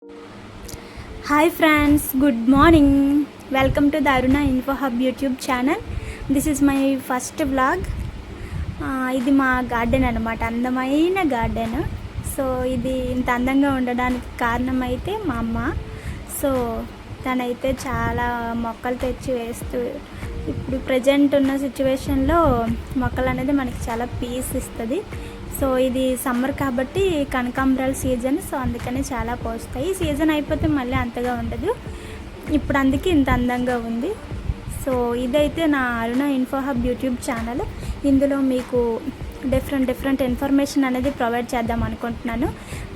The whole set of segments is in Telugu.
Hi friends, good morning. Welcome to the Aruna Info Hub YouTube channel. This is my first vlog. ఇది మా గార్డెన్ అనమాట, అందమైన గార్డెన్. సో ఇది ఇంత అందంగా ఉండడానికి కారణం అయితే మా అమ్మ. సో తనైతే చాలా మొక్కలు తెచ్చి వేస్తూ, ఇప్పుడు ప్రజెంట్ ఉన్న సిచ్యువేషన్లో మొక్కలు అనేది మనకి చాలా పీస్ ఇస్తుంది. సో ఇది సమ్మర్ కాబట్టి కనకాంబరాల సీజన్. సో అందుకని చాలా పోస్తాయి. సీజన్ అయిపోతే మళ్ళీ అంతగా ఉండదు. ఇప్పుడు అందుకే ఇంత అందంగా ఉంది. సో ఇదైతే నా Aruna info hub YouTube channel. ఇందులో మీకు డిఫరెంట్ ఇన్ఫర్మేషన్ అనేది ప్రొవైడ్ చేద్దాం అనుకుంటున్నాను.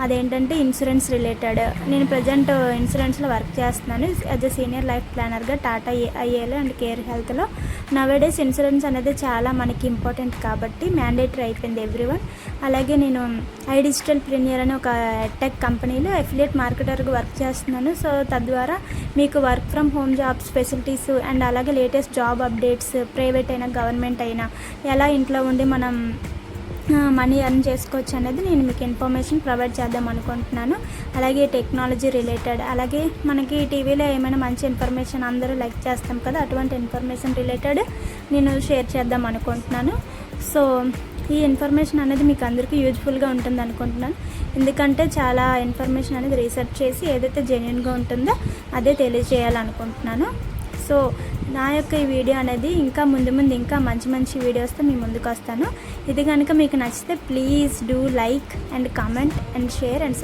అదేంటంటే ఇన్సూరెన్స్ రిలేటెడ్. నేను ప్రజెంట్ ఇన్సూరెన్స్లో వర్క్ చేస్తున్నాను యాజ్ ఎ సీనియర్ లైఫ్ ప్లానర్గా టాటా ఐఏలో అండ్ కేర్ హెల్త్లో. నవేడేస్ ఇన్సూరెన్స్ అనేది చాలా మనకి ఇంపార్టెంట్ కాబట్టి మ్యాండేటరీ అయిపోయింది ఎవ్రీవన్. అలాగే నేను డిజిటల్ ప్రీమియర్ అనే ఒక టెక్ కంపెనీలో అఫిలియేట్ మార్కెటర్గా వర్క్ చేస్తున్నాను. సో తద్వారా మీకు work from home jobs facilities and అలాగే లేటెస్ట్ జాబ్ అప్డేట్స్, ప్రైవేట్ అయినా గవర్నమెంట్ అయినా ఎలా ఇంట్లో ఉండి మనం మనీ ఎర్న్ చేసుకోవచ్చు అనేది నేను మీకు ఇన్ఫర్మేషన్ ప్రొవైడ్ చేద్దాం అనుకుంటున్నాను. అలాగే టెక్నాలజీ రిలేటెడ్, అలాగే మనకి టీవీలో ఏమైనా మంచి ఇన్ఫర్మేషన్ అందరూ లైక్ చేస్తాం కదా, అటువంటి ఇన్ఫర్మేషన్ రిలేటెడ్ నేను షేర్ చేద్దాం అనుకుంటున్నాను. సో ఈ ఇన్ఫర్మేషన్ అనేది మీకు అందరికీ యూజ్ఫుల్గా ఉంటుంది అనుకుంటున్నాను. ఎందుకంటే చాలా ఇన్ఫర్మేషన్ అనేది రీసెర్చ్ చేసి ఏదైతే జెన్యూన్గా ఉంటుందో అదే తెలియజేయాలనుకుంటున్నాను. సో నా యొక్క ఈ వీడియో అనేది ఇంకా ముందు ఇంకా మంచి వీడియోస్తో మీ ముందుకు వస్తాను. ఇది కనుక మీకు నచ్చితే please do like and comment and share and